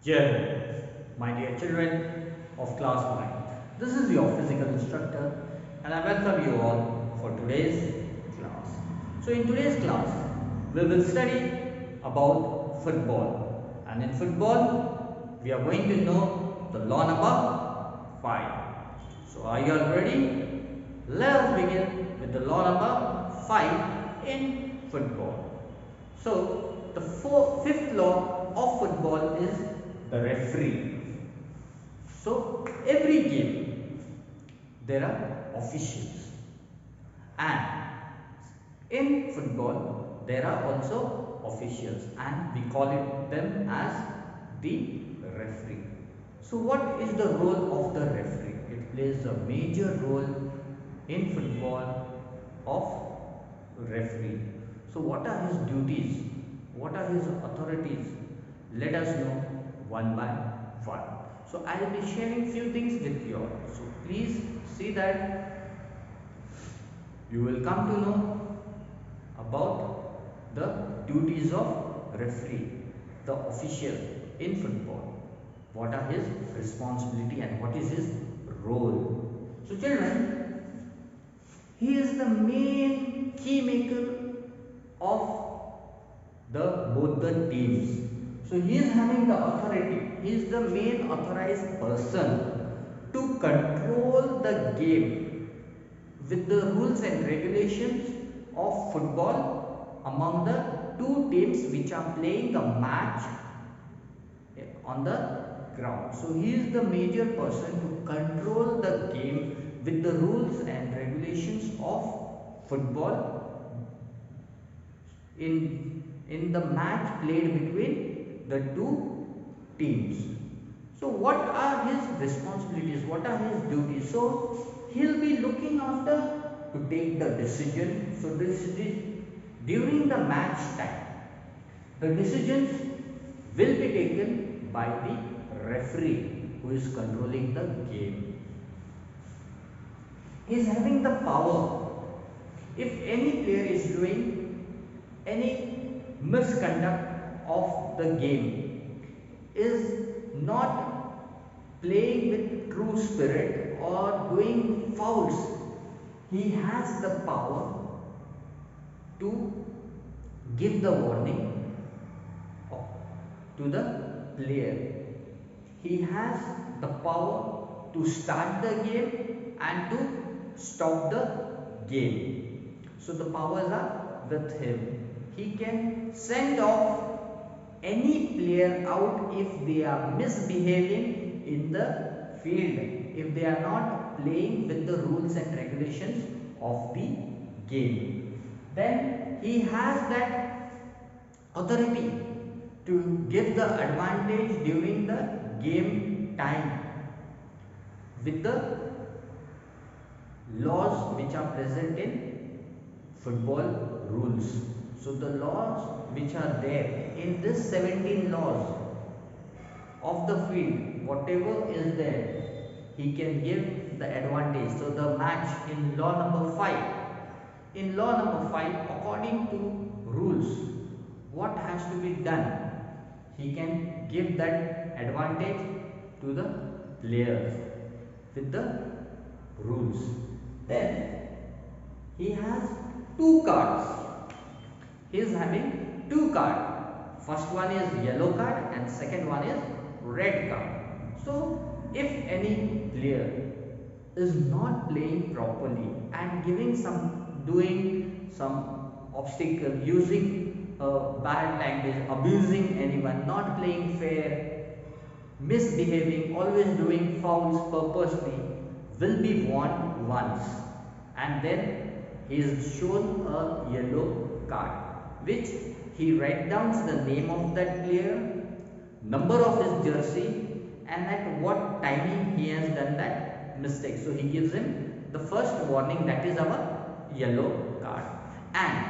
Dear, my dear children of class 9, this is your physical instructor and I welcome you all for today's class. So in today's class, we will study about football, and in football, we are going to know the law number 5. So are you all ready? Let us begin with the law number 5 in football. So, the fifth law of football is the referee. So, every game there are officials, and in football there are also officials, and we call them as the referee. So, what is the role of the referee? It plays a major role in football of referee. So what are his duties? What are his authorities? Let us know one by one. So I will be sharing few things with you all. So please see that you will come to know about the duties of referee, the official in football. What are his responsibility and what is his role? So children, he is the main key maker of the both the teams. So he is having the authority. He is the main authorized person to control the game with the rules and regulations of football among the two teams which are playing the match on the ground. So he is the major person to control the game with the rules and regulations of football in the match played between the two teams. So what are his responsibilities? What are his duties? So he'll be looking after to take the decision. So this is during the match time. The decisions will be taken by the referee who is controlling the game. He is having the power. If any player is doing any misconduct of the game, is not playing with true spirit or doing fouls, he has the power to give the warning to the player. He has the power to start the game and to stop the game. So the powers are with him. He can send off any player out if they are misbehaving in the field, if they are not playing with the rules and regulations of the game. Then he has that authority to give the advantage during the game time with the laws which are present in football rules. So the laws which are there in this 17 laws of the field, whatever is there, he can give the advantage. So the match in law number 5, in law number 5, according to rules, what has to be done, he can give that advantage to the players with the rules. Then he has two cards. He is having two cards. First one is yellow card and second one is red card. So if any player is not playing properly and doing some obstacle, using bad language, abusing anyone, not playing fair, misbehaving, always doing fouls purposely, will be warned once, and then he is shown a yellow card, which he writes down the name of that player, number of his jersey, and at what timing he has done that mistake. So he gives him the first warning, that is our yellow card. And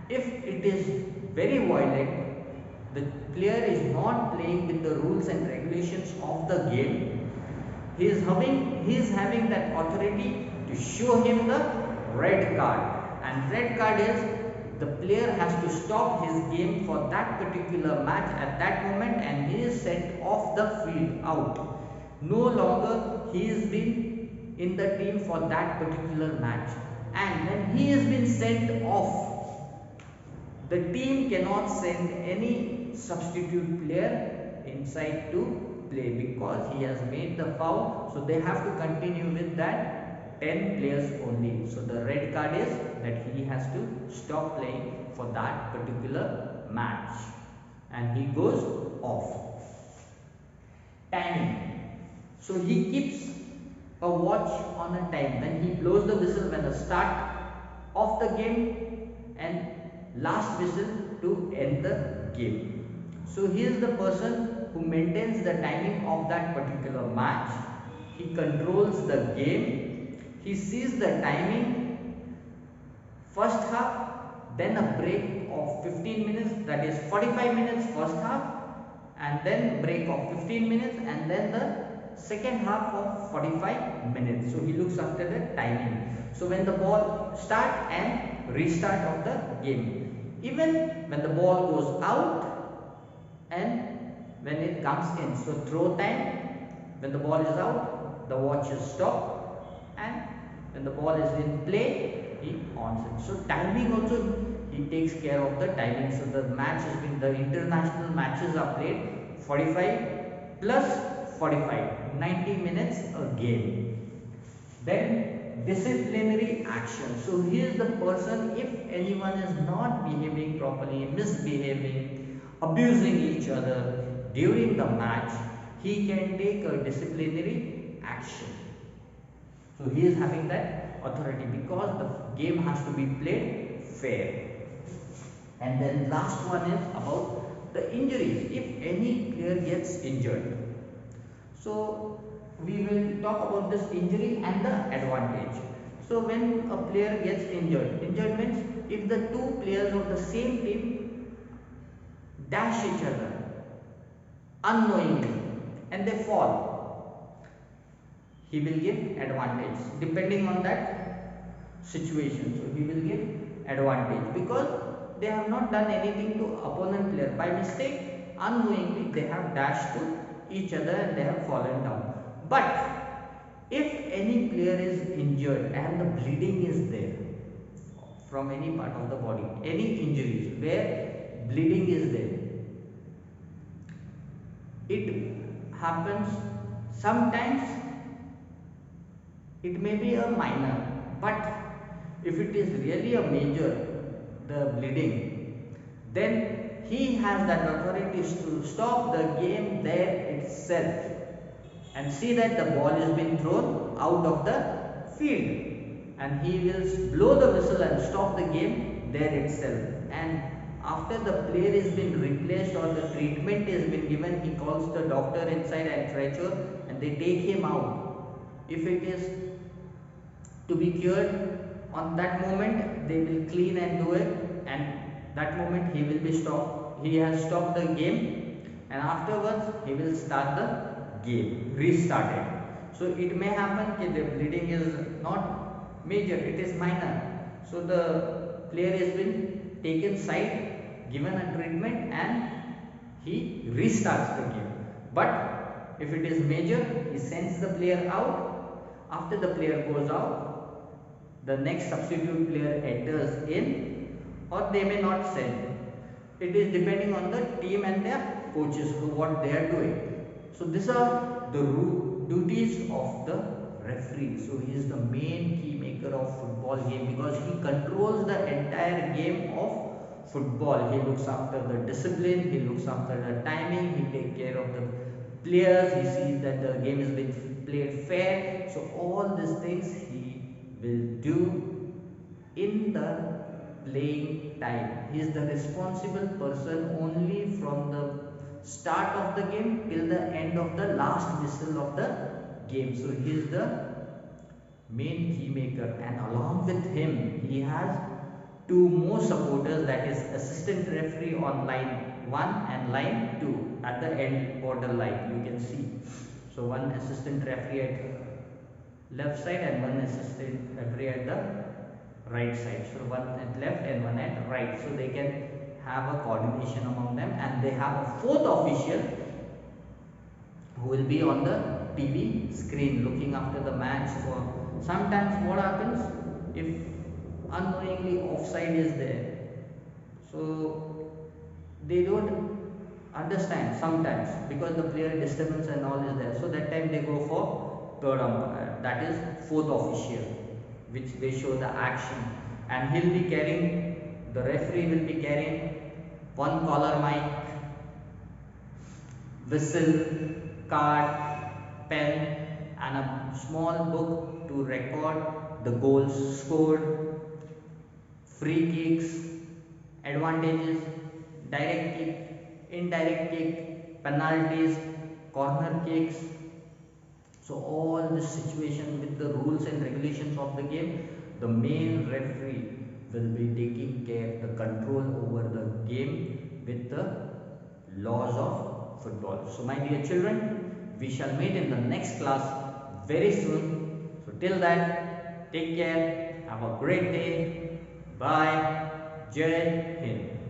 if it is very violent, the player is not playing with the rules and regulations of the game, he is having that authority to show him the red card. And red card is the player has to stop his game for that particular match at that moment, and he is sent off the field, out. No longer he is been in the team for that particular match, and when he has been sent off, the team cannot send any substitute player inside to play because he has made the foul. So they have to continue with that 10 players only. So the red card is that he has to stop playing for that particular match and he goes off. Timing. So he keeps a watch on a time. Then he blows the whistle when the start of the game and last whistle to end the game. So he is the person who maintains the timing of that particular match. He controls the game. He sees the timing, first half, then a break of 15 minutes, that is 45 minutes first half, and then break of 15 minutes, and then the second half of 45 minutes. So he looks after the timing. So when the ball start and restart of the game, even when the ball goes out and when it comes in. So throw time, when the ball is out, the watch is stopped, and when the ball is in play, he ons it. So timing also, he takes care of the timing. So the match has been, the international matches are played 45 plus 45, 90 minutes a game. Then disciplinary action. So he is the person, if anyone is not behaving properly, misbehaving, abusing each other during the match, he can take a disciplinary action. So he is having that authority because the game has to be played fair. And then last one is about the injuries. If any player gets injured, so we will talk about this injury and the advantage. So when a player gets injured, injured means if the two players of the same team dash each other unknowingly and they fall, he will give advantage depending on that situation. So he will give advantage because they have not done anything to opponent player. By mistake, unknowingly, they have dashed to each other and they have fallen down. But if any player is injured and the bleeding is there from any part of the body, any injuries where bleeding is there, it happens sometimes. It may be a minor, but if it is really a major, the bleeding, then he has that authority to stop the game there itself and see that the ball is being thrown out of the field, and he will blow the whistle and stop the game there itself. And after the player has been replaced or the treatment has been given, he calls the doctor inside and stretcher and they take him out. If it is to be cured, on that moment they will clean and do it, and that moment he will be stopped. He has stopped the game, and afterwards he will start the game, restart it. So it may happen that the bleeding is not major, it is minor. So the player has been taken side, given a treatment, and he restarts the game. But if it is major, he sends the player out. After the player goes out, the next substitute player enters in, or they may not send. It is depending on the team and their coaches, what they are doing. So these are the duties of the referee. So he is the main key maker of football game because he controls the entire game of football. He looks after the discipline, he looks after the timing, he takes care of the players, he sees that the game is being played fair. So all these things he will do in the playing time. He is the responsible person only from the start of the game till the end of the last whistle of the game. So he is the main key maker, and along with him he has two more supporters, that is assistant referee on line 1 and line 2 at the end border line, you can see. So one assistant referee at left side and one assistant referee at the right side. So one at left and one at right. So they can have a coordination among them, and they have a fourth official who will be on the TV screen looking after the match. For sometimes what happens if unknowingly offside is there, so they don't understand sometimes because the player disturbance and all is there, so that time they go for third umpire, that is fourth official, which they show the action, and he'll be carrying, the referee will be carrying one collar mic, whistle, card, pen, and a small book to record the goals scored, free kicks, advantages, direct kick, indirect kick, penalties, corner kicks. So all this situation with the rules and regulations of the game, the main referee will be taking care the control over the game with the laws of football. So my dear children, we shall meet in the next class very soon. So till that, take care, have a great day. Bye. Jai Hind.